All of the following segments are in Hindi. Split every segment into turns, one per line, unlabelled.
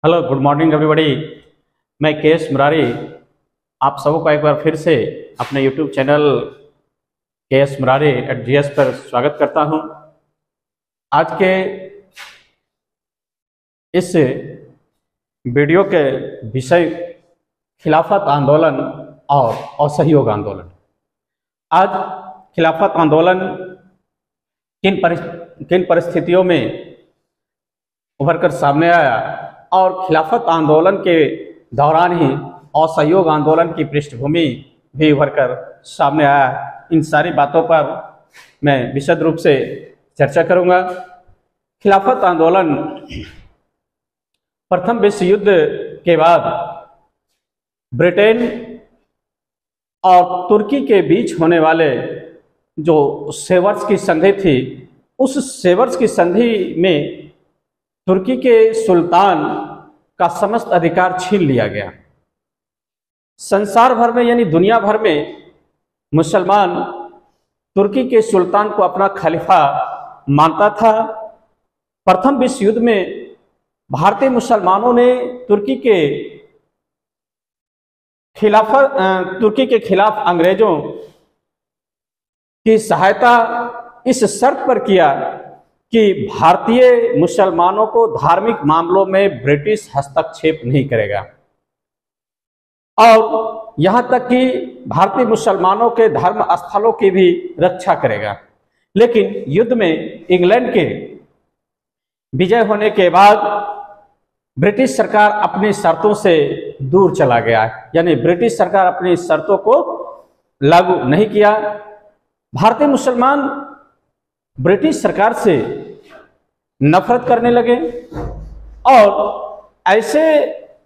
Hello, good morning everybody. मैं के.एस. मुरारी आप सबको एक बार फिर से अपने YouTube channel KS. Murari @GS पर स्वागत करता हूं। आज के इस वीडियो के विषय खिलाफत आंदोलन और असहयोग आंदोलन। आज खिलाफत आंदोलन किन परिस्थितियों में उभर कर सामने आया और खिलाफत आंदोलन के दौरान ही असहयोग आंदोलन की पृष्ठभूमि भी उभर कर सामने आया, इन सारी बातों पर मैं विशद रूप से चर्चा करूंगा। खिलाफत आंदोलन प्रथम विश्व युद्ध के बाद ब्रिटेन और तुर्की के बीच होने वाले जो सेवर्स की संधि थी, उस सेवर्स की संधि में तुर्की के सुल्तान का समस्त अधिकार छीन लिया गया। संसार भर में यानी दुनिया भर में मुसलमान तुर्की के सुल्तान को अपना खलीफा मानता था। प्रथम विश्व युद्ध में भारतीय मुसलमानों ने तुर्की के खिलाफ अंग्रेजों की सहायता इस शर्त पर किया कि भारतीय मुसलमानों को धार्मिक मामलों में ब्रिटिश हस्तक्षेप नहीं करेगा और यहां तक कि भारतीय मुसलमानों के धर्म स्थलों की भी रक्षा करेगा। लेकिन युद्ध में इंग्लैंड के विजय होने के बाद ब्रिटिश सरकार अपनी शर्तों से दूर चला गया, यानी ब्रिटिश सरकार अपनी शर्तों को लागू नहीं किया। भारतीय मुसलमान ब्रिटिश सरकार से नफरत करने लगे और ऐसे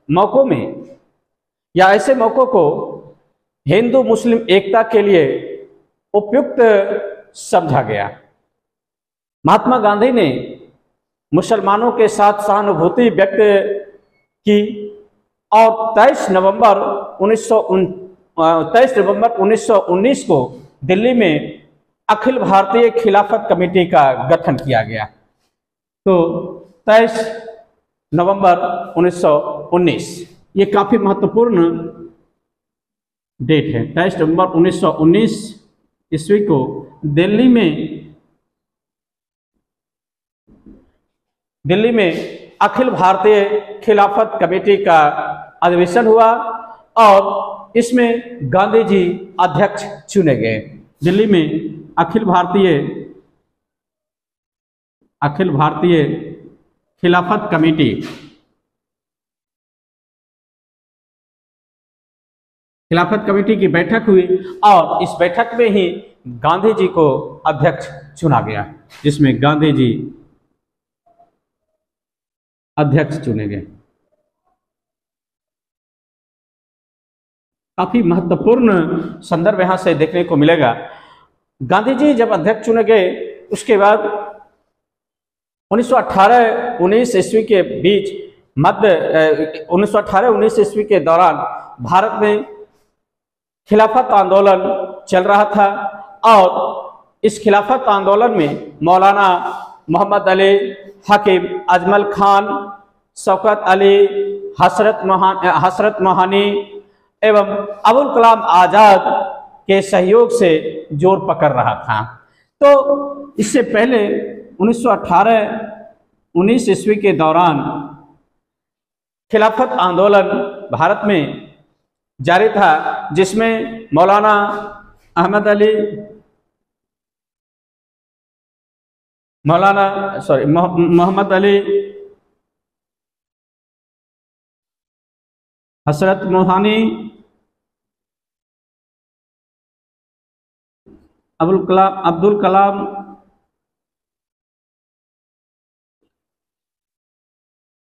मौकों में या ऐसे मौकों को हिंदू मुस्लिम एकता के लिए उपयुक्त समझा गया। महात्मा गांधी ने मुसलमानों के साथ सहानुभूति व्यक्त की और 23 नवंबर 1919 को दिल्ली में अखिल भारतीय खिलाफत कमेटी का गठन किया गया। तो 23 नवंबर 1919 ये काफी महत्वपूर्ण डेट है। 23 नवंबर 1919 ईस्वी को दिल्ली में अखिल भारतीय खिलाफत कमेटी का अधिवेशन हुआ और इसमें गांधी जी अध्यक्ष चुने गए। दिल्ली में अखिल भारतीय खिलाफत कमेटी की बैठक हुई और इस बैठक में ही गांधी जी को अध्यक्ष चुना गया, जिसमें गांधी जी अध्यक्ष चुने गए। काफी महत्वपूर्ण संदर्भ यहां से देखने को मिलेगा। गांधी जी जब अध्यक्ष चुने गए उसके बाद 1918-19 ईस्वी के बीच 1918-19 ईस्वी के दौरान भारत में खिलाफत आंदोलन चल रहा था और इस खिलाफत आंदोलन में मौलाना मोहम्मद अली, हकीम अजमल खान, शौकत अली, हसरत मोहानी एवं अबुल कलाम आजाद के सहयोग से जोर पकड़ रहा था। तो इससे पहले 1918-19 ईस्वी के दौरान खिलाफत आंदोलन भारत में जारी था, जिसमें मौलाना मोहम्मद अली, हसरत मोहानी, अब्दुल कलाम,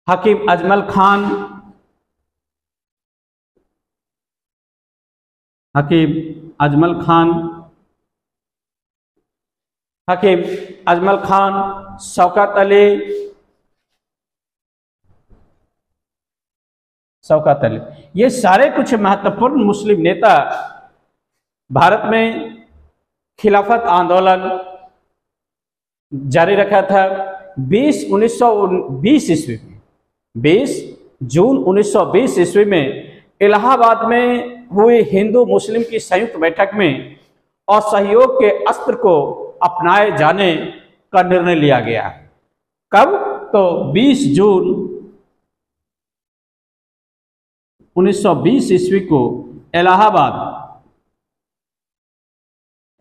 हकीम अजमल खान, शौकत अली, ये सारे कुछ महत्वपूर्ण मुस्लिम नेता भारत में खिलाफत आंदोलन जारी रखा था। 1920 ईस्वी में 20 जून 1920 ईस्वी में इलाहाबाद में हुई हिंदू मुस्लिम की संयुक्त बैठक में असहयोग के अस्त्र को अपनाए जाने का निर्णय लिया गया। कब? तो 20 जून 1920 ईस्वी को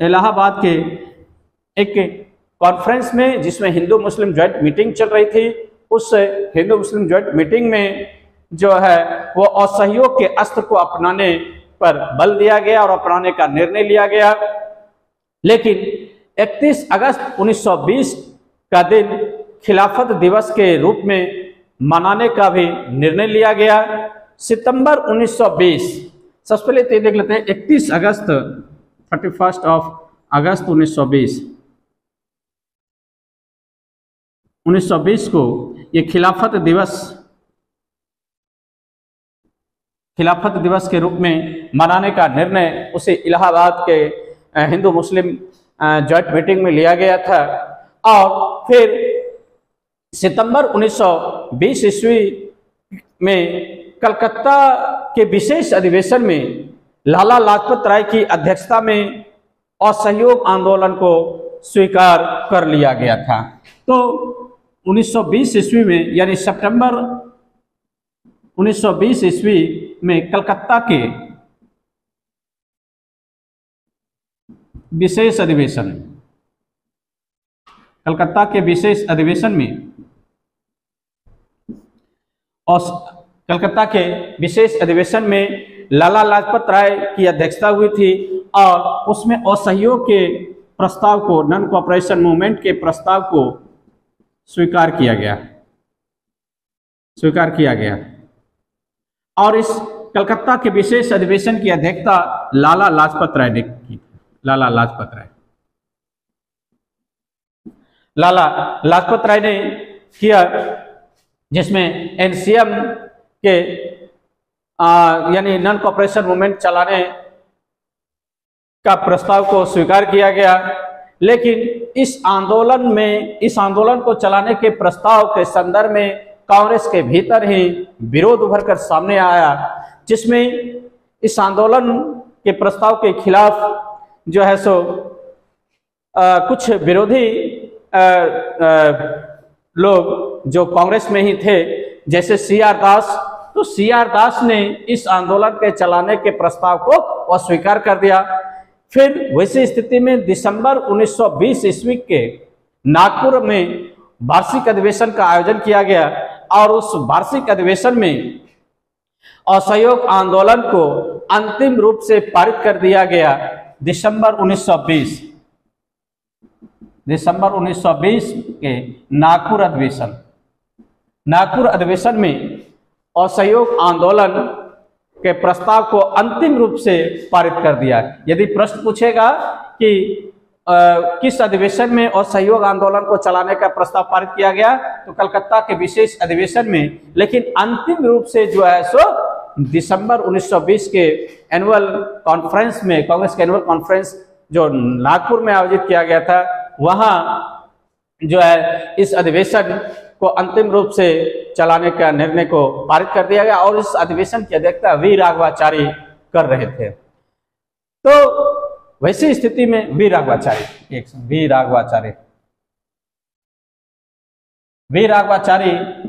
इलाहाबाद के एक कॉन्फ्रेंस में, जिसमें हिंदू मुस्लिम ज्वाइंट मीटिंग चल रही थी, उस हिंदू मुस्लिम ज्वाइंट मीटिंग में जो है वो असहयोग के अस्त्र को अपनाने पर बल दिया गया और अपनाने का निर्णय लिया गया। लेकिन 31 अगस्त 1920 का दिन खिलाफत दिवस के रूप में मनाने का भी निर्णय लिया गया। सितंबर 1920, सबसे पहले तो देख लेते हैं 31 अगस्त 31 अगस्त 1920 को ये खिलाफत दिवस के रूप में मनाने का निर्णय उसे इलाहाबाद के हिंदू मुस्लिम ज्वाइंट मीटिंग में लिया गया था। और फिर सितंबर 1920 ईस्वी में कलकत्ता के विशेष अधिवेशन में लाला लाजपत राय की अध्यक्षता में असहयोग आंदोलन को स्वीकार कर लिया गया था। तो 1920 ईस्वी में, यानी सितंबर 1920 ईस्वी में कलकत्ता के विशेष अधिवेशन में लाला लाजपत राय की अध्यक्षता हुई थी और उसमें असहयोग के प्रस्ताव को, नॉन कोऑपरेशन मूवमेंट के प्रस्ताव को स्वीकार किया गया। और इस कलकत्ता के विशेष अधिवेशन की अध्यक्षता लाला लाजपत राय ने की। लाला लाजपत राय ने किया, जिसमें एनसीएम के यानी नॉन कोऑपरेशन मूवमेंट चलाने का प्रस्ताव को स्वीकार किया गया। लेकिन इस आंदोलन को चलाने के प्रस्ताव के संदर्भ में कांग्रेस के भीतर ही विरोध उभर कर सामने आया, जिसमें इस आंदोलन के प्रस्ताव के खिलाफ जो है सो कुछ विरोधी लोग जो कांग्रेस में ही थे, जैसे सीआर दास, तो सीआर दास ने इस आंदोलन के चलाने के प्रस्ताव को अस्वीकार कर दिया। फिर वैसी स्थिति में दिसंबर 1920 ईस्वी के नागपुर में वार्षिक अधिवेशन का आयोजन किया गया और उस वार्षिक अधिवेशन में असहयोग आंदोलन को अंतिम रूप से पारित कर दिया गया। दिसंबर 1920 के नागपुर अधिवेशन में असहयोग आंदोलन के प्रस्ताव को अंतिम रूप से पारित कर दिया। यदि प्रश्न पूछेगा कि किस अधिवेशन में असहयोग आंदोलन को चलाने का प्रस्ताव पारित किया गया, तो कलकत्ता के विशेष अधिवेशन में। लेकिन अंतिम रूप से जो है सो दिसंबर 1920 के एनुअल कॉन्फ्रेंस में, कांग्रेस के एनुअल कॉन्फ्रेंस जो नागपुर में आयोजित किया गया था, वहां जो है इस अधिवेशन को अंतिम रूप से चलाने का निर्णय को पारित कर दिया गया और इस अधिवेशन की अध्यक्षता वी राघवाचारी कर रहे थे। तो वैसी स्थिति में वी राघवाचारी की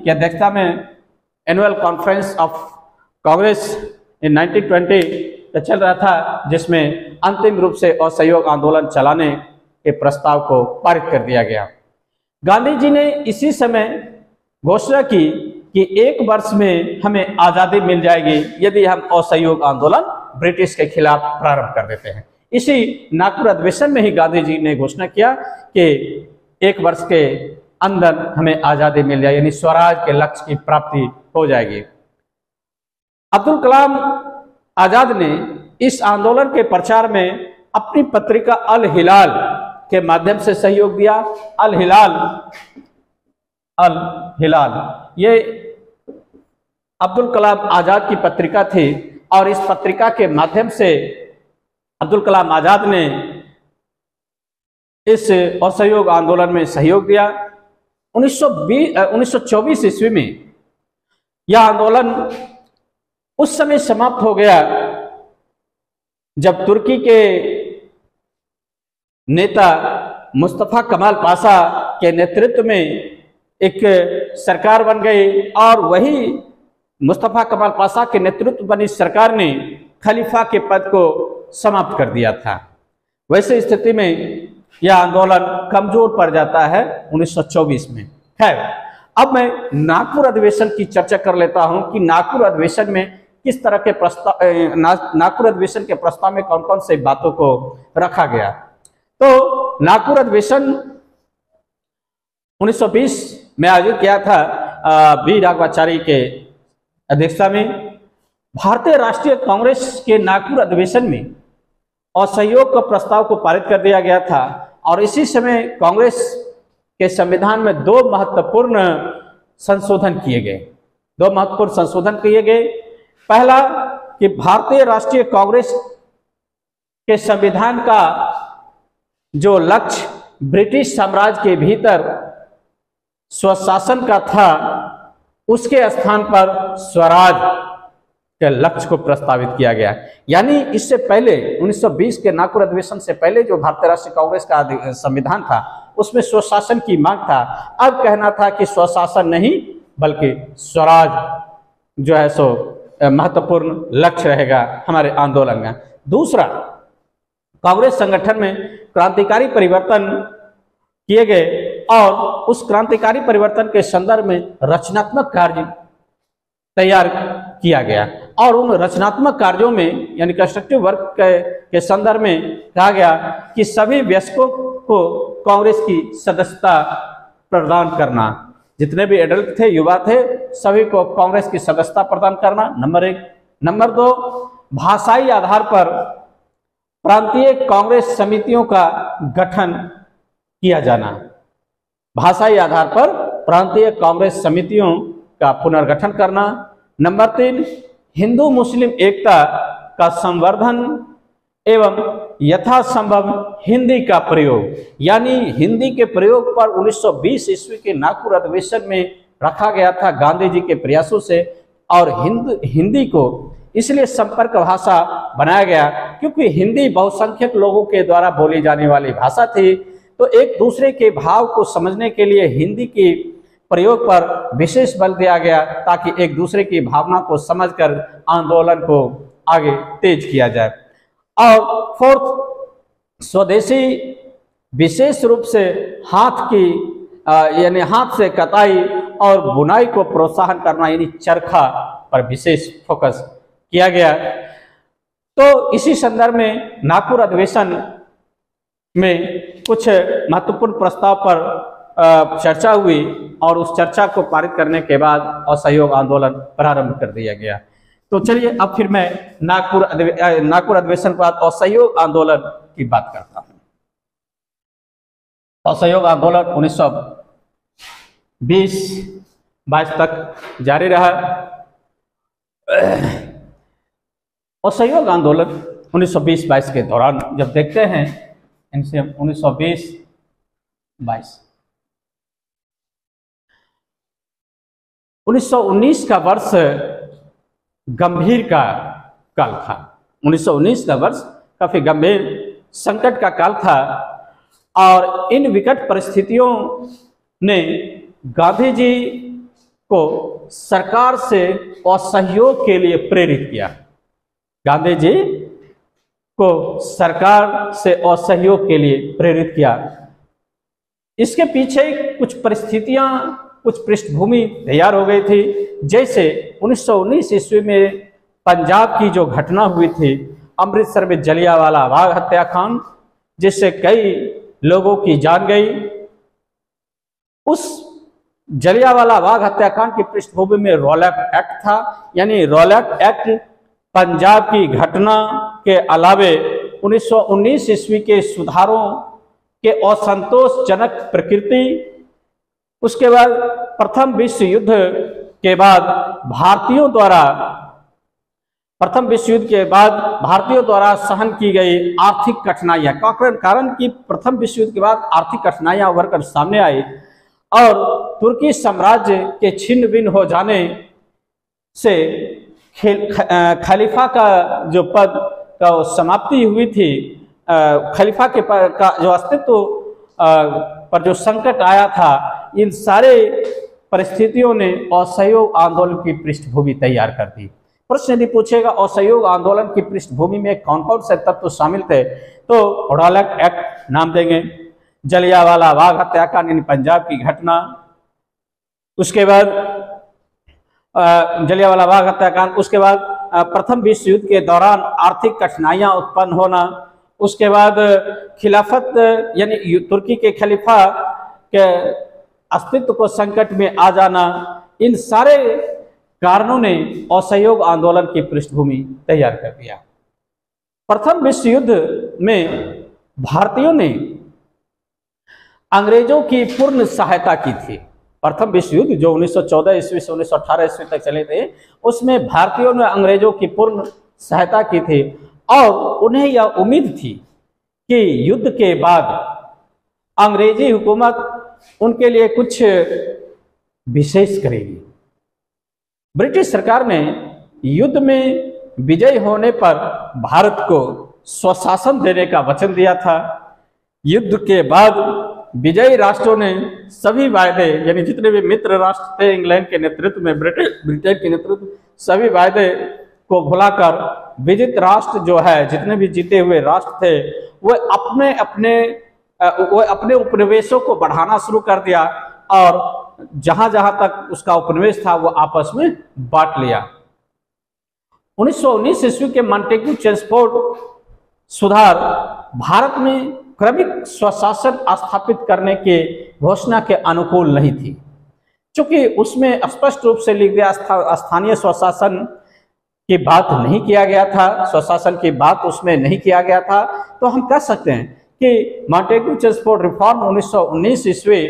अध्यक्षता में एनुअल कॉन्फ्रेंस ऑफ कांग्रेस इन 1920 चल रहा था, जिसमें अंतिम रूप से असहयोग आंदोलन चलाने के प्रस्ताव को पारित कर दिया गया। गांधी जी ने इसी समय घोषणा की कि 1 वर्ष में हमें आजादी मिल जाएगी यदि हम असहयोग आंदोलन ब्रिटिश के खिलाफ प्रारंभ कर देते हैं। इसी नागपुर अधिवेशन में ही गांधी जी ने घोषणा किया कि 1 वर्ष के अंदर हमें आजादी मिल जाएगी, यानी स्वराज के लक्ष्य की प्राप्ति हो जाएगी। अब्दुल कलाम आजाद ने इस आंदोलन के प्रचार में अपनी पत्रिका अल हिलाल के माध्यम से सहयोग दिया। अल हिलाल ये अब्दुल कलाम आजाद की पत्रिका थी और इस पत्रिका के माध्यम से अब्दुल कलाम आजाद ने इस असहयोग आंदोलन में सहयोग दिया। 1924 ईस्वी में यह आंदोलन उस समय समाप्त हो गया जब तुर्की के नेता मुस्तफा कमाल पाशा के नेतृत्व में एक सरकार बन गई और वही मुस्तफा कमाल पाशा के नेतृत्व बनी सरकार ने खलीफा के पद को समाप्त कर दिया था। वैसे स्थिति में यह आंदोलन कमजोर पड़ जाता है 1924 में। खैर, अब मैं नागपुर अधिवेशन की चर्चा कर लेता हूं कि नागपुर अधिवेशन में किस तरह के प्रस्ताव, नागपुर अधिवेशन के प्रस्ताव में कौन कौन से बातों को रखा गया। तो नागपुर अधिवेशन 1920 में आयोजित किया था बी राघवाचारी के अध्यक्षता में। भारतीय राष्ट्रीय कांग्रेस के नागपुर अधिवेशन में असहयोग का प्रस्ताव को पारित कर दिया गया था और इसी समय कांग्रेस के संविधान में दो महत्वपूर्ण संशोधन किए गए। पहला कि भारतीय राष्ट्रीय कांग्रेस के संविधान का जो लक्ष्य ब्रिटिश साम्राज्य के भीतर स्वशासन का था, उसके स्थान पर स्वराज के लक्ष्य को प्रस्तावित किया गया। यानी इससे पहले 1920 के नागपुर अधिवेशन से पहले जो भारतीय राष्ट्रीय कांग्रेस का संविधान था उसमें स्वशासन की मांग था। अब कहना था कि स्वशासन नहीं बल्कि स्वराज जो है सो महत्वपूर्ण लक्ष्य रहेगा हमारे आंदोलन का। दूसरा, कांग्रेस संगठन में क्रांतिकारी परिवर्तन किए गए और उस क्रांतिकारी परिवर्तन के संदर्भ में रचनात्मक कार्य तैयार किया गया और उन रचनात्मक कार्यों में यानी कंस्ट्रक्टिव वर्क के संदर्भ में कहा गया कि सभी वयस्कों को कांग्रेस की सदस्यता प्रदान करना, जितने भी एडल्ट थे, युवा थे, सभी को कांग्रेस की सदस्यता प्रदान करना, नंबर 1। नंबर 2, भाषाई आधार पर प्रांतीय कांग्रेस समितियों का गठन किया जाना। भाषाई आधार पर प्रांतीय कांग्रेस समितियों का पुनर्गठन करना। नंबर 3, हिंदू मुस्लिम एकता का संवर्धन एवं यथासंभव हिंदी का प्रयोग, यानी हिंदी के प्रयोग पर 1920 ईस्वी के नागपुर अधिवेशन में रखा गया था गांधी जी के प्रयासों से। और हिंदी को इसलिए संपर्क भाषा बनाया गया क्योंकि हिंदी बहुसंख्यक लोगों के द्वारा बोली जाने वाली भाषा थी। तो एक दूसरे के भाव को समझने के लिए हिंदी के प्रयोग पर विशेष बल दिया गया ताकि एक दूसरे की भावना को समझकर आंदोलन को आगे तेज किया जाए। और 4th, स्वदेशी विशेष रूप से यानी हाथ से कताई और बुनाई को प्रोत्साहन करना, यानी चरखा पर विशेष फोकस किया गया। तो इसी संदर्भ में नागपुर अधिवेशन में कुछ महत्वपूर्ण प्रस्ताव पर चर्चा हुई और उस चर्चा को पारित करने के बाद असहयोग आंदोलन प्रारंभ कर दिया गया। तो चलिए अब फिर मैं नागपुर अधिवेशन के बाद असहयोग आंदोलन की बात करता हूं। असहयोग आंदोलन 1920-22 तक जारी रहा। असहयोग आंदोलन 1920-22 के दौरान जब देखते हैं इनसे 1920-22 1919 का वर्ष गंभीर का काल था। 1919 का वर्ष काफी गंभीर संकट का काल था और इन विकट परिस्थितियों ने गांधी जी को सरकार से असहयोग के लिए प्रेरित किया। गांधी जी को सरकार से असहयोग के लिए प्रेरित किया। इसके पीछे कुछ परिस्थितियां, कुछ पृष्ठभूमि तैयार हो गई थी। जैसे 1919 ईस्वी में पंजाब की जो घटना हुई थी, अमृतसर में जलियांवाला बाग हत्याकांड, जिससे कई लोगों की जान गई। उस जलियांवाला बाग हत्याकांड की पृष्ठभूमि में रॉलेट एक्ट था, यानी रॉलेट एक्ट पंजाब की घटना के अलावे 1919 ईस्वी के सुधारों के असंतोषजनक प्रकृति, उसके बाद प्रथम विश्व युद्ध के बाद भारतीयों द्वारा सहन की गई आर्थिक कठिनाइयां, कारण कि प्रथम विश्व युद्ध के बाद आर्थिक कठिनाइयां उभर कर सामने आई और तुर्की साम्राज्य के छिन्न भिन्न हो जाने से खलीफा का जो पद का समाप्ति हुई थी, खलीफा के का जो अस्तित्व पर जो संकट आया था, इन सारे परिस्थितियों ने असहयोग आंदोलन की पृष्ठभूमि तैयार कर दी। प्रश्न यदि पूछेगा असहयोग आंदोलन की पृष्ठभूमि में कौन कौन से तत्व शामिल थे, तो रॉलक एक्ट नाम देंगे, जलियांवाला बाग हत्याकांड यानी पंजाब की घटना, उसके बाद जलियांवाला बाग हत्याकांड, उसके बाद प्रथम विश्व युद्ध के दौरान आर्थिक कठिनाइयां उत्पन्न होना, उसके बाद खिलाफत यानी तुर्की के खलीफा के अस्तित्व को संकट में आ जाना, इन सारे कारणों ने असहयोग आंदोलन की पृष्ठभूमि तैयार कर दिया। प्रथम विश्व युद्ध में भारतीयों ने अंग्रेजों की पूर्ण सहायता की थी। प्रथम विश्व युद्ध जो 1914 ईस्वी से 1918 ईस्वी तक चले थे, उसमें भारतीयों ने अंग्रेजों की पूर्ण सहायता की थी और उन्हें यह उम्मीद थी कि युद्ध के बाद अंग्रेजी हुकूमत उनके लिए कुछ विशेष करेगी। ब्रिटिश सरकार ने युद्ध में विजय होने पर भारत को स्वशासन देने का वचन दिया था। युद्ध के बाद विजयी राष्ट्रों ने सभी वायदे, यानी जितने भी मित्र राष्ट्र थे इंग्लैंड के नेतृत्व में, ब्रिटेन के नेतृत्व, सभी वायदे को भुलाकर विजित राष्ट्र जो है, जितने भी जीते हुए राष्ट्र थे, वो अपने उपनिवेशों को बढ़ाना शुरू कर दिया और जहां जहां तक उसका उपनिवेश था वो आपस में बांट लिया। 1919 ईस्वी के मॉन्टेग्यू चेम्सफोर्ड सुधार भारत में क्रमिक स्वशासन स्थापित करने के घोषणा के अनुकूल नहीं थी, क्योंकि उसमें स्पष्ट रूप से लिख दिया स्थानीय स्वशासन की बात नहीं किया गया था, स्वशासन की बात उसमें नहीं किया गया था। तो हम कह सकते हैं कि मॉन्टेग्यू चेम्सफोर्ड रिफॉर्म 1919 ईस्वी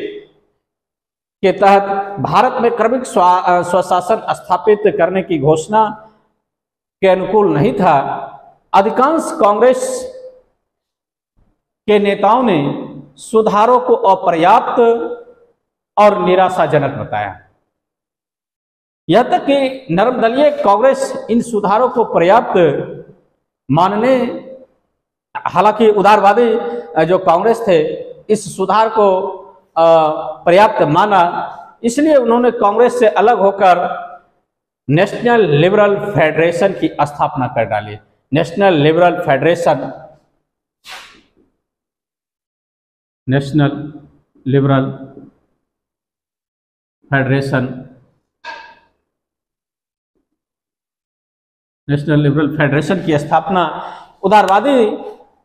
के तहत भारत में क्रमिक स्वशासन स्थापित करने की घोषणा के अनुकूल नहीं था। अधिकांश कांग्रेस के नेताओं ने सुधारों को अपर्याप्त और निराशाजनक बताया। यह तक कि नरमदलीय कांग्रेस इन सुधारों को पर्याप्त मानने, हालांकि उदारवादी जो कांग्रेस थे इस सुधार को पर्याप्त माना, इसलिए उन्होंने कांग्रेस से अलग होकर नेशनल लिबरल फेडरेशन की स्थापना कर डाली। National liberal federation, national liberal federation, national liberal federation की स्थापना उदारवादी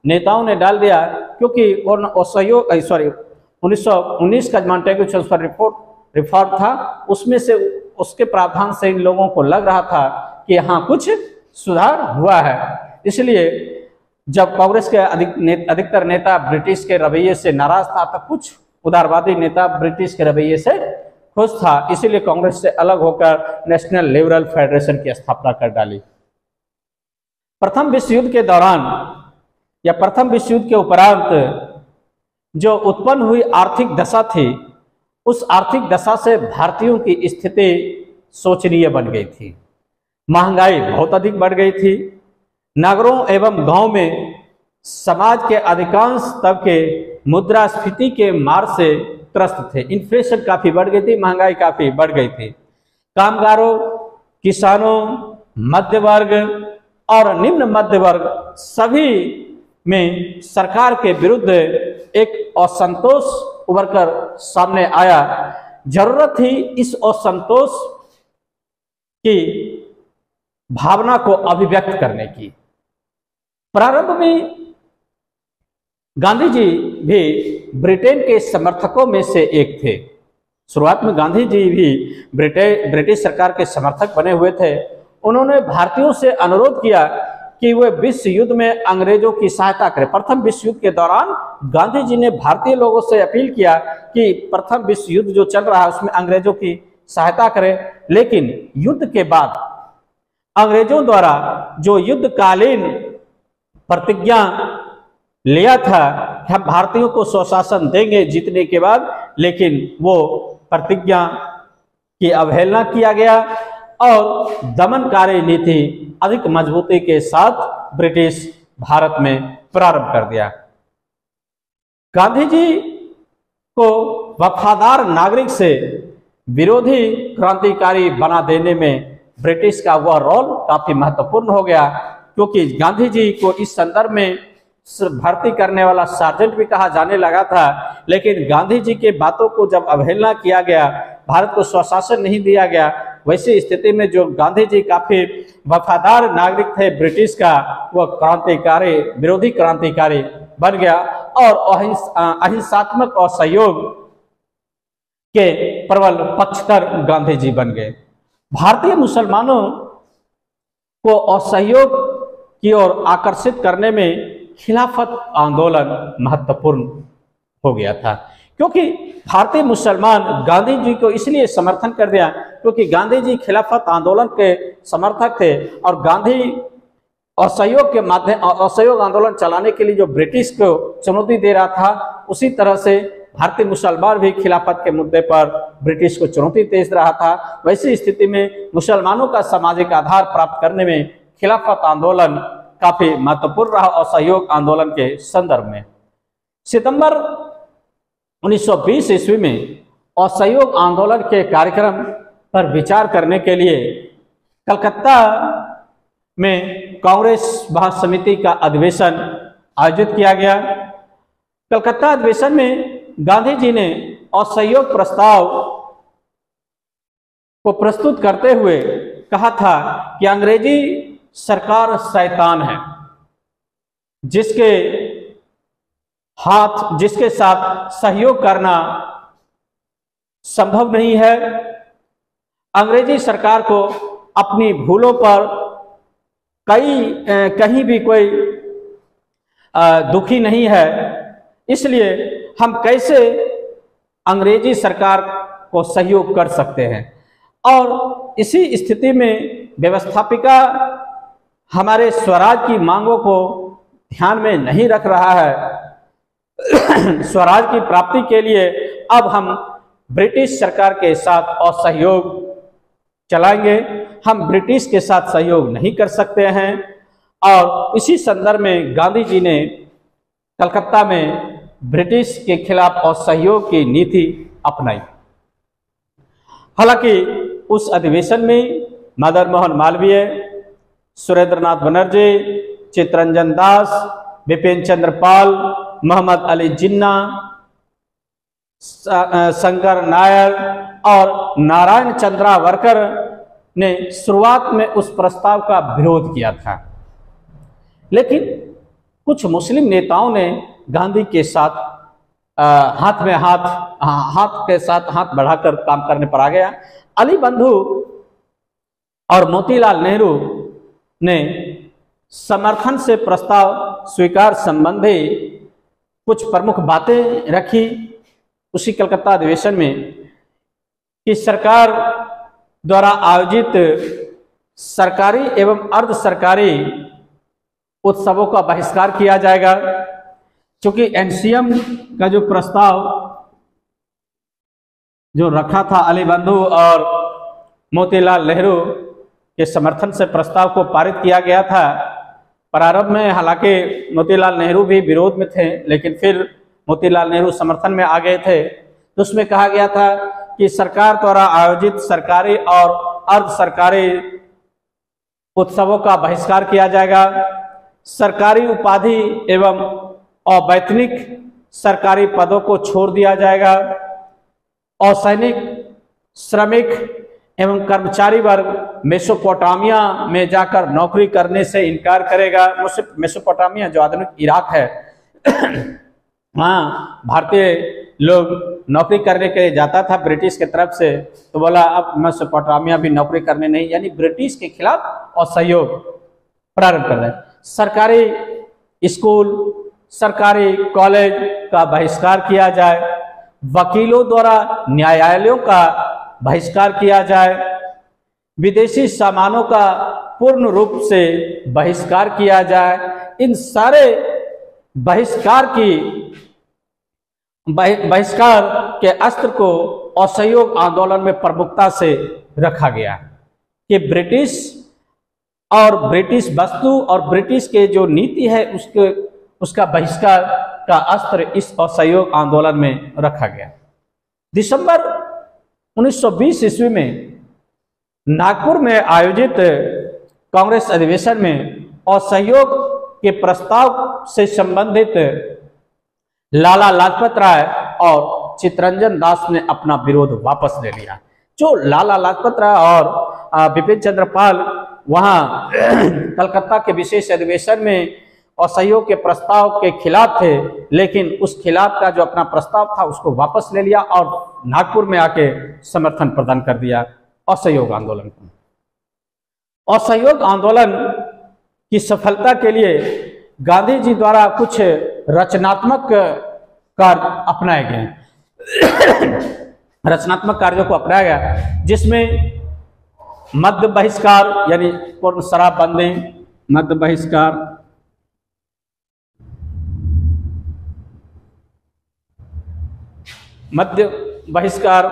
नेताओं ने डाल दिया, क्योंकि असहयोग 1919 का मॉन्टेग्यू चेम्सफोर्ड रिफॉर्म था, उसमें से उसके प्रावधान से इन लोगों को लग रहा था कि यहाँ कुछ सुधार हुआ है। इसलिए जब कांग्रेस के अधिकतर नेता ब्रिटिश के रवैये से नाराज था, तब कुछ उदारवादी नेता ब्रिटिश के रवैये से खुश था, इसीलिए कांग्रेस से अलग होकर नेशनल लिबरल फेडरेशन की स्थापना कर डाली। प्रथम विश्व युद्ध के दौरान या प्रथम विश्व युद्ध के उपरांत जो उत्पन्न हुई आर्थिक दशा थी, उस आर्थिक दशा से भारतीयों की स्थिति शोचनीय बन गई थी। महंगाई बहुत अधिक बढ़ गई थी। नगरों एवं गांव में समाज के अधिकांश तबके मुद्रास्फीति के मार से त्रस्त थे। इन्फ्लेशन काफी बढ़ गई थी, महंगाई काफी बढ़ गई थी। कामगारों, किसानों, मध्य वर्ग और निम्न मध्य वर्ग सभी में सरकार के विरुद्ध एक असंतोष उभर कर सामने आया। जरूरत थी इस असंतोष की भावना को अभिव्यक्त करने की। प्रारंभ में गांधी जी भी ब्रिटेन के समर्थकों में से एक थे। शुरुआत में गांधी जी भी ब्रिटिश सरकार के समर्थक बने हुए थे। उन्होंने भारतीयों से अनुरोध किया कि वे विश्व युद्ध में अंग्रेजों की सहायता करें। प्रथम विश्व युद्ध के दौरान गांधी जी ने भारतीय लोगों से अपील किया कि प्रथम विश्व युद्ध जो चल रहा है उसमें अंग्रेजों की सहायता करें। लेकिन युद्ध के बाद अंग्रेजों द्वारा जो युद्धकालीन प्रतिज्ञा लिया था कि हम भारतीयों को स्वशासन देंगे जीतने के बाद, लेकिन वो प्रतिज्ञा की अवहेलना किया गया और दमनकारी नीति अधिक मजबूती के साथ ब्रिटिश भारत में प्रारंभ कर दिया। गांधी जी को वफादार नागरिक से विरोधी क्रांतिकारी बना देने में ब्रिटिश का वह रोल काफी महत्वपूर्ण हो गया, क्योंकि गांधी जी को इस संदर्भ में भर्ती करने वाला सार्जेंट भी कहा जाने लगा था। लेकिन गांधी जी के बातों को जब अवहेलना किया गया, भारत को स्वशासन नहीं दिया गया, वैसी स्थिति में जो गांधी जी काफी वफादार नागरिक थे ब्रिटिश का, वह क्रांतिकारी, विरोधी क्रांतिकारी बन गया और अहिंसात्मक और सहयोग के प्रबल पक्षधर गांधी जी बन गए। भारतीय मुसलमानों को असहयोग की ओर आकर्षित करने में खिलाफत आंदोलन महत्वपूर्ण हो गया था, क्योंकि भारतीय मुसलमान गांधी जी को इसलिए समर्थन कर दिया क्योंकि गांधी जी खिलाफत आंदोलन के समर्थक थे और गांधी असहयोग के माध्यम असहयोग आंदोलन चलाने के लिए जो ब्रिटिश को चुनौती दे रहा था, उसी तरह से भारतीय मुसलमान भी खिलाफत के मुद्दे पर ब्रिटिश को चुनौती दे रहा था। वैसी स्थिति में मुसलमानों का सामाजिक आधार प्राप्त करने में खिलाफत आंदोलन काफी महत्वपूर्ण रहा असहयोग आंदोलन के संदर्भ में। सितंबर 1920 ईस्वी में असहयोग आंदोलन के कार्यक्रम पर विचार करने के लिए कलकत्ता में कांग्रेस महासमिति का अधिवेशन आयोजित किया गया। कलकत्ता अधिवेशन में गांधी जी ने असहयोग प्रस्ताव को प्रस्तुत करते हुए कहा था कि अंग्रेजी सरकार शैतान है, जिसके साथ सहयोग करना संभव नहीं है। अंग्रेजी सरकार को अपनी भूलों पर कहीं भी कोई दुखी नहीं है, इसलिए हम कैसे अंग्रेजी सरकार को सहयोग कर सकते हैं। और इसी स्थिति में व्यवस्थापिका हमारे स्वराज की मांगों को ध्यान में नहीं रख रहा है। स्वराज की प्राप्ति के लिए अब हम ब्रिटिश सरकार के साथ असहयोग चलाएंगे, हम ब्रिटिश के साथ सहयोग नहीं कर सकते हैं। और इसी संदर्भ में गांधी जी ने कलकत्ता में ब्रिटिश के खिलाफ असहयोग की नीति अपनाई। हालांकि उस अधिवेशन में मदन मोहन मालवीय, सुरेंद्रनाथ बनर्जी, चित्तरंजन दास, बिपिन चंद्र पाल, मोहम्मद अली जिन्ना, शंकर नायर और नारायण चंद्रावरकर ने शुरुआत में उस प्रस्ताव का विरोध किया था। लेकिन कुछ मुस्लिम नेताओं ने गांधी के साथ हाथ बढ़ाकर काम करने पर आ गया। अली बंधु और मोतीलाल नेहरू ने समर्थन से प्रस्ताव स्वीकार संबंधी कुछ प्रमुख बातें रखी उसी कलकत्ता अधिवेशन में कि सरकार द्वारा आयोजित सरकारी एवं अर्ध सरकारी उत्सवों का बहिष्कार किया जाएगा, क्योंकि एनसीएम का जो प्रस्ताव जो रखा था अली बंधु और मोतीलाल नेहरू के समर्थन से प्रस्ताव को पारित किया गया था। प्रारंभ में हालांकि मोतीलाल नेहरू भी विरोध में थे, लेकिन फिर मोतीलाल नेहरू समर्थन में आ गए थे। तो उसमें कहा गया था कि सरकार द्वारा आयोजित सरकारी और अर्ध सरकारी उत्सवों का बहिष्कार किया जाएगा। सरकारी उपाधि एवं अवैतनिक सरकारी पदों को छोड़ दिया जाएगा। असैनिक, श्रमिक एवं कर्मचारी वर्ग मेसोपोटामिया में जाकर नौकरी करने से इनकार करेगा। मेसोपोटामिया जो आधुनिक इराक है, वहाँ भारतीय लोग नौकरी करने के लिए जाता था ब्रिटिश की तरफ से, तो बोला अब मेसोपोटामिया भी नौकरी करने नहीं, यानी ब्रिटिश के खिलाफ असहयोग प्रारंभ कर रहे हैं। सरकारी स्कूल, सरकारी कॉलेज का बहिष्कार किया जाए, वकीलों द्वारा न्यायालयों का बहिष्कार किया जाए, विदेशी सामानों का पूर्ण रूप से बहिष्कार किया जाए। इन सारे बहिष्कार के अस्त्र को असहयोग आंदोलन में प्रमुखता से रखा गया। कि ब्रिटिश और ब्रिटिश वस्तु और ब्रिटिश के जो नीति है उसका बहिष्कार का अस्त्र इस असहयोग आंदोलन में रखा गया। दिसंबर 1920 ईस्वी में नागपुर में आयोजित कांग्रेस अधिवेशन में असहयोग के प्रस्ताव से संबंधित लाला लाजपत राय और चित्तरंजन दास ने अपना विरोध वापस ले लिया। जो लाला लाजपत राय और बिपिन चंद्र पाल वहां कलकत्ता के विशेष अधिवेशन में असहयोग के प्रस्ताव के खिलाफ थे, लेकिन उस खिलाफ का जो अपना प्रस्ताव था उसको वापस ले लिया और नागपुर में आके समर्थन प्रदान कर दिया असहयोग आंदोलन को। असहयोग आंदोलन की सफलता के लिए गांधी जी द्वारा कुछ रचनात्मक कार्य अपनाए गए रचनात्मक कार्यों को अपनाया गया, जिसमें मद्य बहिष्कार यानी पूर्ण शराबबंदी, मद्य बहिष्कार,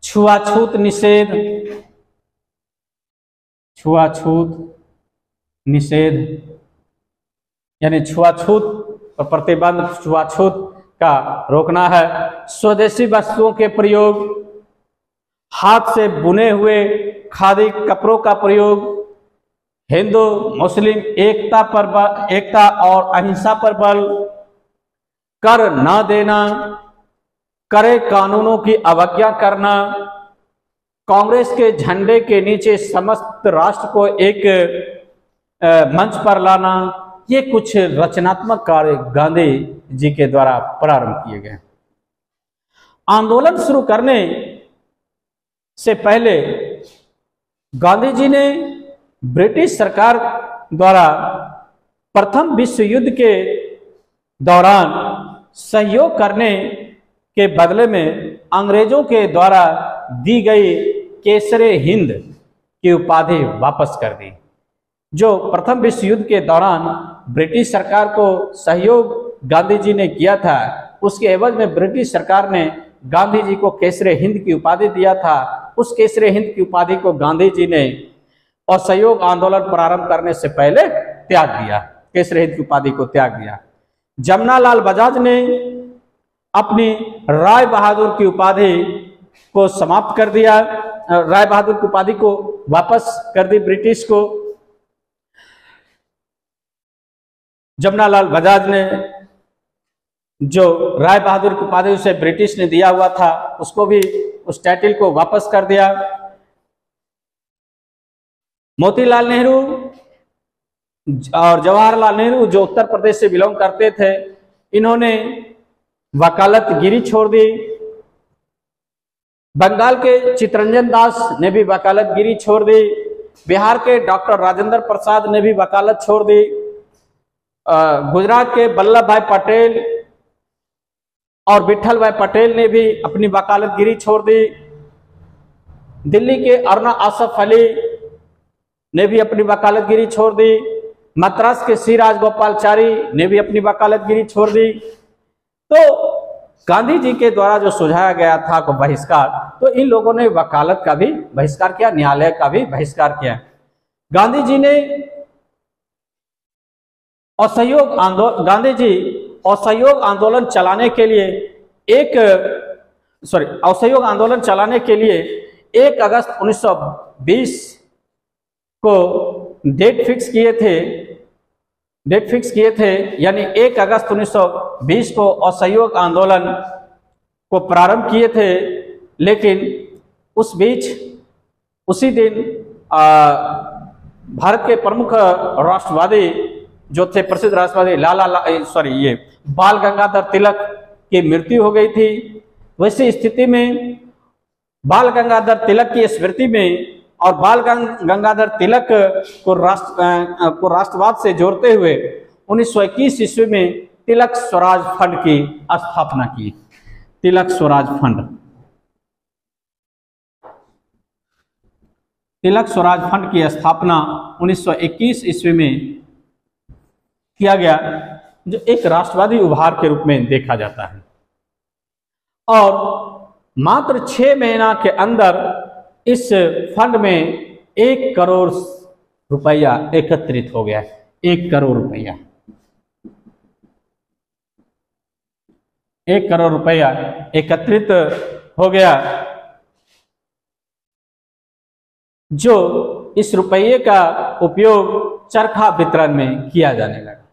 छुआछूत निषेध यानी छुआछूत पर प्रतिबंध, छुआछूत का रोकना है। स्वदेशी वस्तुओं के प्रयोग, हाथ से बुने हुए खादी कपड़ों का प्रयोग, हिंदू मुस्लिम एकता और अहिंसा पर बल, कर न देना, करे कानूनों की अवज्ञा करना, कांग्रेस के झंडे के नीचे समस्त राष्ट्र को एक मंच पर लाना, ये कुछ रचनात्मक कार्य गांधी जी के द्वारा प्रारंभ किए गए। आंदोलन शुरू करने से पहले गांधी जी ने ब्रिटिश सरकार द्वारा प्रथम विश्व युद्ध के दौरान सहयोग करने के बदले में अंग्रेजों के द्वारा दी गई केसरे हिंद की उपाधि वापस कर दी। जो प्रथम विश्व युद्ध के दौरान ब्रिटिश सरकार को सहयोग गांधी जी ने किया था, उसके एवज में ब्रिटिश सरकार ने गांधी जी को केसरे हिंद की उपाधि दिया था। उस केसरे हिंद की उपाधि को गांधी जी ने असहयोग आंदोलन प्रारंभ करने से पहले त्याग दिया, केसरे हिंद की उपाधि को त्याग दिया। जमनालाल बजाज ने अपनी राय बहादुर की उपाधि को समाप्त कर दिया, राय बहादुर की उपाधि को वापस कर दी ब्रिटिश को। जमनालाल बजाज ने जो राय बहादुर की उपाधि उसे ब्रिटिश ने दिया हुआ था, उसको भी, उस टाइटल को वापस कर दिया। मोतीलाल नेहरू और जवाहरलाल नेहरू जो उत्तर प्रदेश से बिलोंग करते थे, इन्होंने वकालतगिरी छोड़ दी। बंगाल के चित्तरंजन दास ने भी वकालतगिरी छोड़ दी। बिहार के डॉक्टर राजेंद्र प्रसाद ने भी वकालत छोड़ दी। गुजरात के वल्लभ भाई पटेल और विठल भाई पटेल ने भी अपनी वकालतगिरी छोड़ दी। दिल्ली के अरुणा आसफ अली ने भी अपनी वकालतगिरी छोड़ दी। मद्रास के सी राजगोपालचारी ने भी अपनी वकालतगिरी छोड़ दी। तो गांधी जी के द्वारा जो सुझाया गया था को बहिष्कार, तो इन लोगों ने वकालत का भी बहिष्कार किया, न्यायालय का भी बहिष्कार किया। गांधी जी असहयोग आंदोलन चलाने के लिए 1 अगस्त 1920 को डेट फिक्स किए थे, यानी 1 अगस्त 1920 को असहयोग आंदोलन को प्रारंभ किए थे। लेकिन उसी दिन भारत के प्रमुख राष्ट्रवादी जो थे, प्रसिद्ध राष्ट्रवादी बाल गंगाधर तिलक की मृत्यु हो गई थी। वैसी स्थिति में बाल गंगाधर तिलक की स्मृति में और बाल गंगाधर तिलक को राष्ट्रवाद से जोड़ते हुए 1921 ईस्वी में तिलक स्वराज फंड की स्थापना की। तिलक स्वराज फंड की स्थापना 1921 ईस्वी में किया गया, जो एक राष्ट्रवादी उभार के रूप में देखा जाता है। और मात्र 6 महीना के अंदर इस फंड में 1 करोड़ रुपया एकत्रित हो गया। 1 करोड़ रुपया, 1 करोड़ रुपया एकत्रित हो गया, जो इस रुपये का उपयोग चरखा वितरण में किया जाने लगा।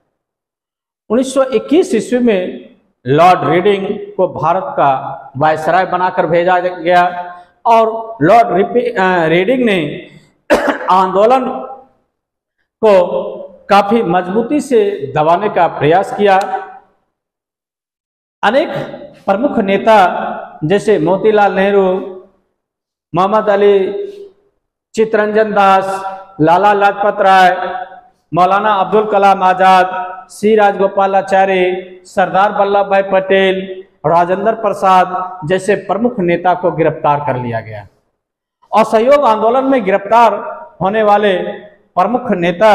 1921 ईस्वी में लॉर्ड रीडिंग को भारत का वायसराय बनाकर भेजा गया और लॉर्ड रीडिंग ने आंदोलन को काफी मजबूती से दबाने का प्रयास किया। अनेक प्रमुख नेता जैसे मोतीलाल नेहरू, मोहम्मद अली, चित्तरंजन दास, लाला लाजपत राय, मौलाना अब्दुल कलाम आजाद, सी राजगोपालाचारी, सरदार वल्लभ भाई पटेल, राजेंद्र प्रसाद जैसे प्रमुख नेता को गिरफ्तार कर लिया गया। असहयोग आंदोलन में गिरफ्तार होने वाले प्रमुख नेता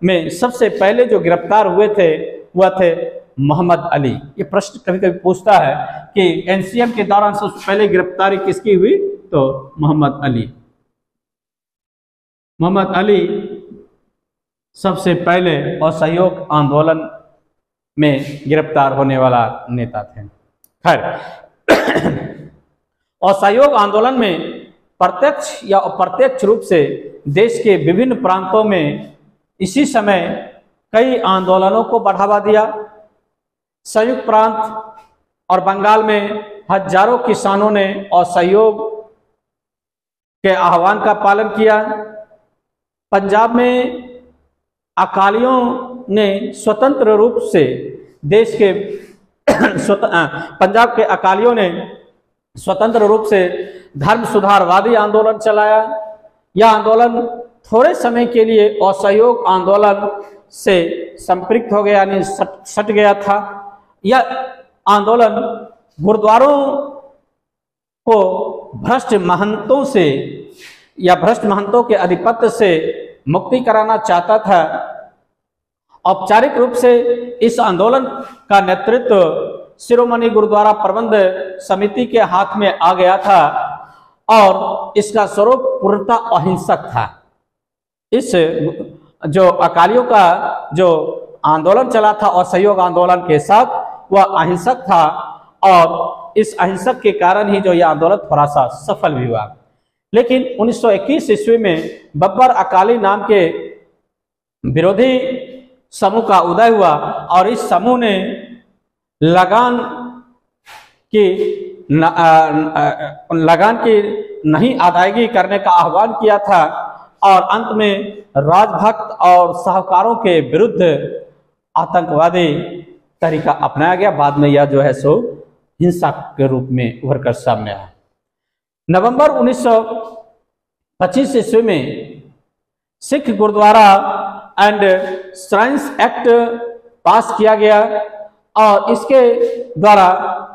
में सबसे पहले जो गिरफ्तार हुए थे वह थे मोहम्मद अली। ये प्रश्न कभी कभी पूछता है कि एनसीएम के दौरान सबसे पहले गिरफ्तारी किसकी हुई, तो मोहम्मद अली। मोहम्मद अली सबसे पहले असहयोग आंदोलन में गिरफ्तार होने वाला नेता थे। खैर, असहयोग आंदोलन में प्रत्यक्ष या अप्रत्यक्ष रूप से देश के विभिन्न प्रांतों में इसी समय कई आंदोलनों को बढ़ावा दिया। संयुक्त प्रांत और बंगाल में हजारों किसानों ने असहयोग के आह्वान का पालन किया। पंजाब में अकालियों ने स्वतंत्र रूप से देश के पंजाब के अकालियों ने स्वतंत्र रूप से धर्म सुधारवादी आंदोलन चलाया। यह आंदोलन थोड़े समय के लिए असहयोग आंदोलन से संपृक्त हो गया, यानी सट गया था। यह आंदोलन गुरुद्वारों को भ्रष्ट महंतों से या भ्रष्ट महंतों के आधिपत्य से मुक्ति कराना चाहता था। औपचारिक रूप से इस आंदोलन का नेतृत्व शिरोमणि गुरुद्वारा प्रबंध समिति के हाथ में आ गया था और इसका स्वरूप पूर्णतः अहिंसक था। इस जो अकालियों का जो आंदोलन चला था असहयोग आंदोलन के साथ, वह अहिंसक था और इस अहिंसक के कारण ही जो यह आंदोलन थोड़ा सा सफल भी हुआ। लेकिन 1921 ईस्वी में बब्बर अकाली नाम के विरोधी समूह का उदय हुआ और इस समूह ने लगान की नहीं अदायगी करने का आह्वान किया था और अंत में राजभक्त और साहूकारों के विरुद्ध आतंकवादी तरीका अपनाया गया। बाद में यह जो है सो हिंसा के रूप में उभर कर सामने आया। नवंबर 1925 ईस्वी में Sikh Gurdwara and Shrines Act pass किया गया और इसके द्वारा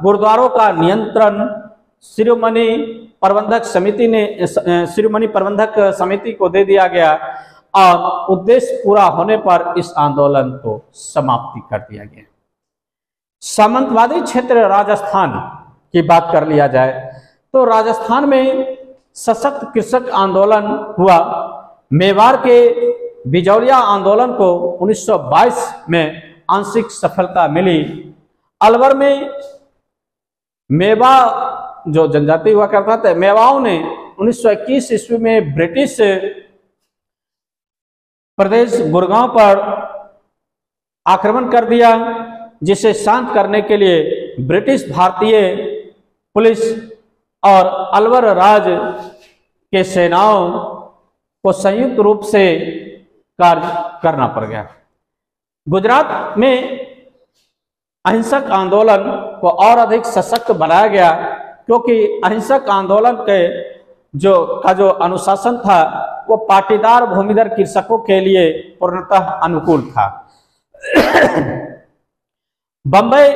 गुरुद्वारों का नियंत्रण शिरोमणि प्रबंधक समिति को दे दिया गया और उद्देश्य पूरा होने पर इस आंदोलन को समाप्ति कर दिया गया। सामंतवादी क्षेत्र राजस्थान की बात कर लिया जाए तो राजस्थान में सशक्त कृषक आंदोलन हुआ। मेवाड़ के बिजौलिया आंदोलन को 1922 में आंशिक सफलता मिली। अलवर में मेवा जो जनजाति हुआ करता था, मेवाओं ने 1921 ईस्वी में ब्रिटिश प्रदेश गुड़गांव पर आक्रमण कर दिया, जिसे शांत करने के लिए ब्रिटिश भारतीय पुलिस और अलवर राज के सेनाओं को संयुक्त रूप से कार्य करना पड़ गया। गुजरात में अहिंसक आंदोलन को और अधिक सशक्त बनाया गया क्योंकि अहिंसक आंदोलन के जो अनुशासन था वो पाटीदार भूमिधर कृषकों के लिए पूर्णतः अनुकूल था। बंबई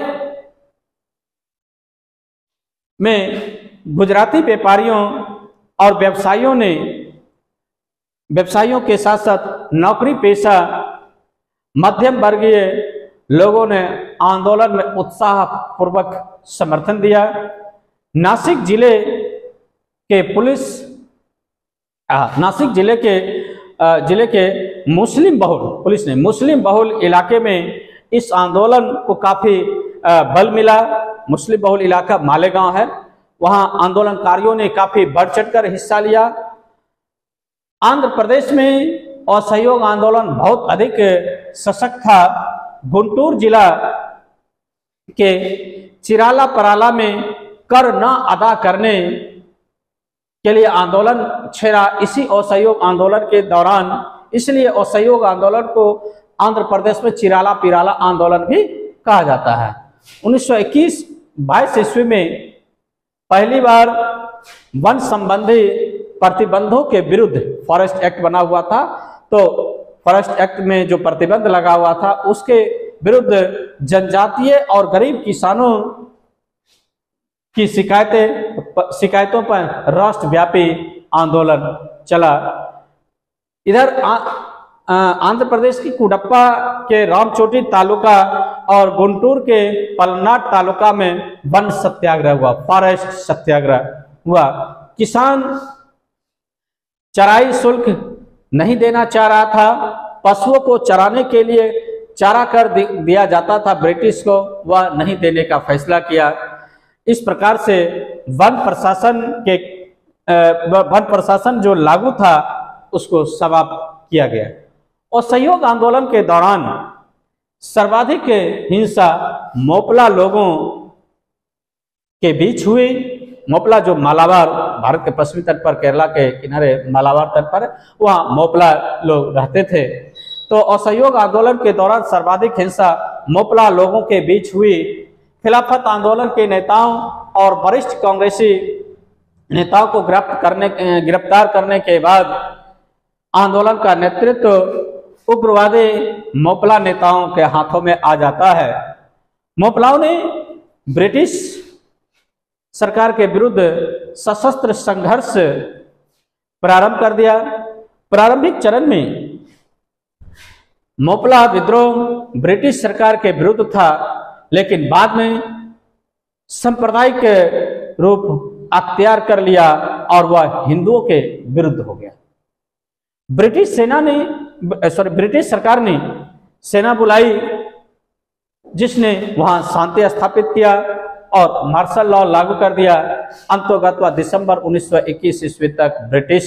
में गुजराती व्यापारियों और व्यवसायियों के साथ साथ नौकरी पेशा मध्यम वर्गीय लोगों ने आंदोलन में उत्साहपूर्वक समर्थन दिया। नासिक जिले के पुलिस नासिक जिले के मुस्लिम बहुल पुलिस ने मुस्लिम बहुल इलाके में इस आंदोलन को काफी बल मिला। मुस्लिम बहुल इलाका मालेगांव है, वहां आंदोलनकारियों ने काफी बढ़ चढ़कर हिस्सा लिया। आंध्र प्रदेश में असहयोग आंदोलन बहुत अधिक सशक्त था। गुंटूर जिला के चिराला पराला में कर न अदा करने के लिए आंदोलन छेड़ा इसी असहयोग आंदोलन के दौरान। इसलिए असहयोग आंदोलन को आंध्र प्रदेश में चिराला पिराला आंदोलन भी कहा जाता है। 1921-22 ईस्वी में पहली बार वन संबंधी प्रतिबंधों के विरुद्ध फॉरेस्ट एक्ट बना हुआ था। तो फॉरेस्ट एक्ट में जो प्रतिबंध लगा हुआ था उसके विरुद्ध जनजातीय और गरीब किसानों की शिकायतों पर राष्ट्रव्यापी आंदोलन चला। इधर आंध्र प्रदेश की कुडप्पा के रामचोटी तालुका और गुंटूर के पलनाड तालुका में वन सत्याग्रह हुआ, फॉरेस्ट सत्याग्रह हुआ। किसान चराई शुल्क नहीं देना चाह रहा था। पशुओं को चराने के लिए चारा कर दिया जाता था ब्रिटिश को, वह नहीं देने का फैसला किया। इस प्रकार से वन प्रशासन जो लागू था उसको समाप्त किया गया। और सहयोग आंदोलन के दौरान सर्वाधिक हिंसा मोपला लोगों के बीच हुई। मोपला जो मालाबार, भारत के पश्चिमी तट पर केरला के किनारे मालाबार तट पर, वहाँ मोपला लोग रहते थे। तो असहयोग आंदोलन के दौरान सर्वाधिक हिंसा मोपला लोगों के बीच हुई। खिलाफत आंदोलन के नेताओं और वरिष्ठ कांग्रेसी नेताओं को गिरफ्तार करने के बाद आंदोलन का नेतृत्व उग्रवादी मोपला नेताओं के हाथों में आ जाता है। मोपलाओं ने ब्रिटिश सरकार के विरुद्ध सशस्त्र संघर्ष प्रारंभ कर दिया। प्रारंभिक चरण में मोपला विद्रोह ब्रिटिश सरकार के विरुद्ध था, लेकिन बाद में सांप्रदायिक रूप अख्तियार कर लिया और वह हिंदुओं के विरुद्ध हो गया। ब्रिटिश सरकार ने सेना बुलाई जिसने वहां शांति स्थापित किया और मार्शल लॉ लागू कर दिया। अंततः दिसंबर 1921 ईस्वी तक ब्रिटिश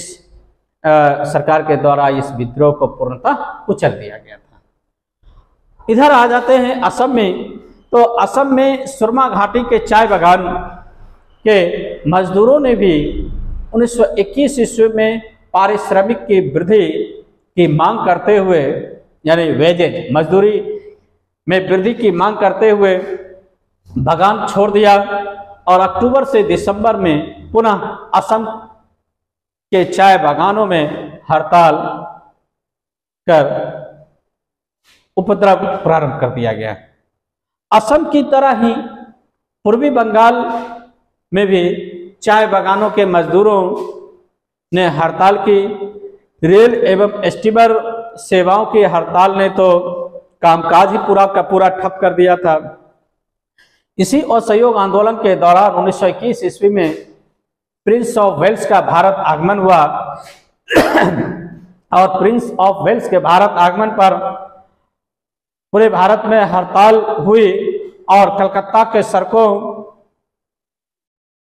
सरकार के द्वारा इस विद्रोह को पूर्णतः कुचल दिया गया था। इधर आ जाते हैं असम में। तो असम में सुरमा घाटी के चाय बागान के मजदूरों ने भी 1921 ईस्वी में पारिश्रमिक की वृद्धि की मांग करते हुए, यानी वेजेज मजदूरी में वृद्धि की मांग करते हुए बागान छोड़ दिया और अक्टूबर से दिसंबर में पुनः असम के चाय बागानों में हड़ताल कर उपद्रव प्रारंभ कर दिया गया। असम की तरह ही पूर्वी बंगाल में भी चाय बागानों के मजदूरों ने हड़ताल की। रेल एवं स्टीमर सेवाओं की हड़ताल ने तो कामकाज ही पूरा का पूरा ठप कर दिया था। इसी असहयोग आंदोलन के दौरान 1921 ईस्वी में प्रिंस ऑफ वेल्स का भारत आगमन हुआ और प्रिंस ऑफ वेल्स के भारत आगमन पर पूरे भारत में हड़ताल हुई और कलकत्ता के सड़कों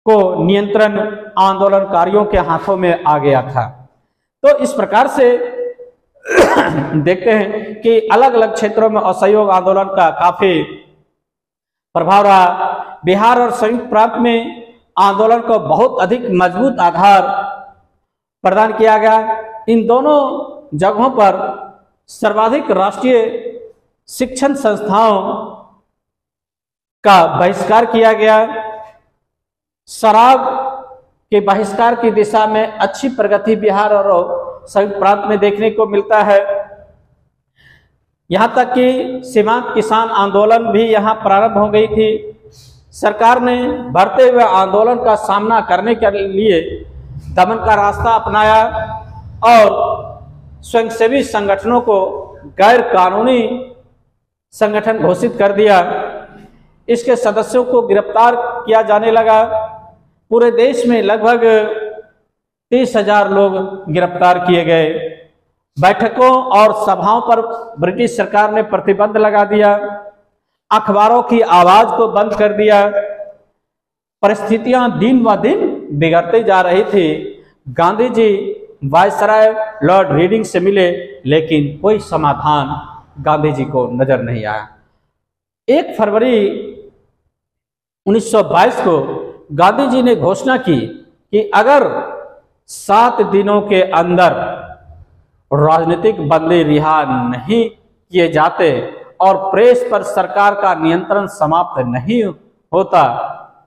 को नियंत्रण आंदोलनकारियों के हाथों में आ गया था। तो इस प्रकार से देखते हैं कि अलग अलग क्षेत्रों में असहयोग आंदोलन का काफी प्रभाव रहा। बिहार और संयुक्त प्रांत में आंदोलन को बहुत अधिक मजबूत आधार प्रदान किया गया। इन दोनों जगहों पर सर्वाधिक राष्ट्रीय शिक्षण संस्थाओं का बहिष्कार किया गया। शराब के बहिष्कार की दिशा में अच्छी प्रगति बिहार और संयुक्त प्रांत में देखने को मिलता है। यहाँ तक कि सीमांत किसान आंदोलन भी यहाँ प्रारंभ हो गई थी। सरकार ने बढ़ते हुए आंदोलन का सामना करने के लिए दमन का रास्ता अपनाया और स्वयंसेवी संगठनों को गैर कानूनी संगठन घोषित कर दिया। इसके सदस्यों को गिरफ्तार किया जाने लगा। पूरे देश में लगभग 30,000 लोग गिरफ्तार किए गए। बैठकों और सभाओं पर ब्रिटिश सरकार ने प्रतिबंध लगा दिया। अखबारों की आवाज को बंद कर दिया। परिस्थितियां दिन ब दिन बिगड़ती जा रही थी। Gandhi ji viceroy Lord reading से मिले, लेकिन कोई समाधान गांधी जी को नजर नहीं आया। 1 फरवरी 1922 को गांधी जी ने घोषणा की कि अगर 7 दिनों के अंदर राजनीतिक बंदी रिहा नहीं किए जाते और प्रेस पर सरकार का नियंत्रण समाप्त नहीं होता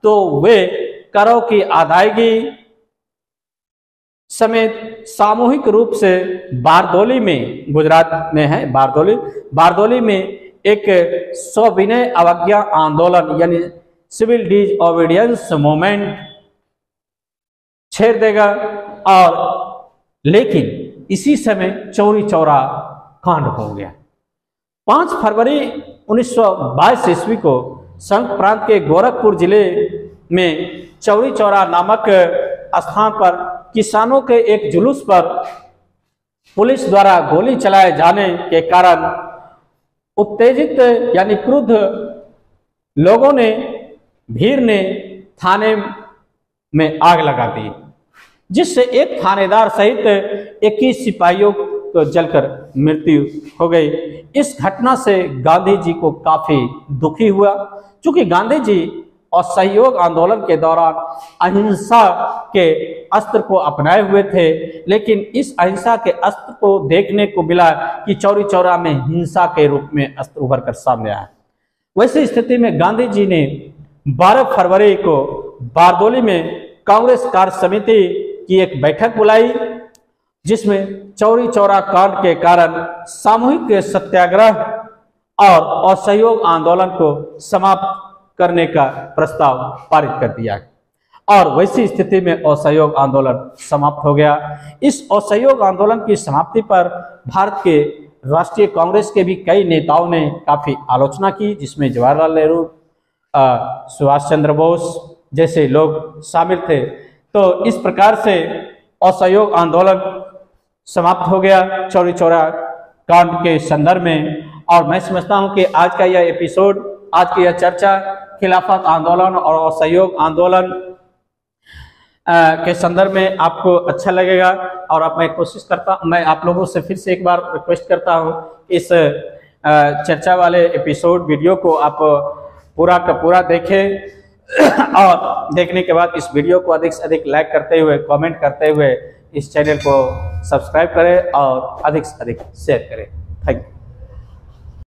तो वे करों की अदायगी समेत सामूहिक रूप से बारदोली में, गुजरात में है बारदोली में एक सविनय अवज्ञा आंदोलन यानी सिविल डिसओबीडियंस मूवमेंट छेड़ देगा। और लेकिन इसी समय चौरी चौरा कांड हो गया। 5 फरवरी 1922 ईस्वी को संघ प्रांत के गोरखपुर जिले में चौरी चौरा नामक स्थान पर किसानों के एक जुलूस पर पुलिस द्वारा गोली चलाए जाने के कारण उत्तेजित यानी क्रुद्ध लोगों ने भीड़ ने थाने में आग लगा दी, जिससे एक थानेदार सहित 21 सिपाहियों को जलकर मृत्यु हो गई। इस घटना से गांधी जी को काफी दुखी हुआ, क्योंकि गांधी जी असहयोग आंदोलन के दौरान अहिंसा के अस्त्र को अपनाए हुए थे, लेकिन इस अहिंसा के अस्त्र को देखने को मिला कि चौरी चौरा में हिंसा के रूप में अस्त्र उभर कर सामने आया। वैसी स्थिति में गांधी जी ने 12 फरवरी को बारदोली में कांग्रेस कार्य समिति की एक बैठक बुलाई, जिसमें चौरी चौरा कांड के कारण सामूहिक सत्याग्रह और असहयोग आंदोलन को समाप्त करने का प्रस्ताव पारित कर दिया और वैसी स्थिति में असहयोग आंदोलन समाप्त हो गया। इस असहयोग आंदोलन की समाप्ति पर भारत के राष्ट्रीय कांग्रेस के भी कई नेताओं ने काफी आलोचना की, जिसमें जवाहरलाल नेहरू, सुभाष चंद्र बोस जैसे लोग शामिल थे। तो इस प्रकार से असहयोग आंदोलन समाप्त हो गया चौरी चौरा कांड के संदर्भ में। और मैं समझता हूं कि आज का यह एपिसोड, आज की यह चर्चा खिलाफत आंदोलन और असहयोग आंदोलन के संदर्भ में आपको अच्छा लगेगा। और अब मैं आप लोगों से फिर से एक बार रिक्वेस्ट करता हूं, इस चर्चा वाले एपिसोड वीडियो को आप पूरा का पूरा देखें और देखने के बाद इस वीडियो को अधिक से अधिक लाइक करते हुए, कमेंट करते हुए इस चैनल को सब्सक्राइब करें और अधिक से अधिक शेयर करें। Thank you.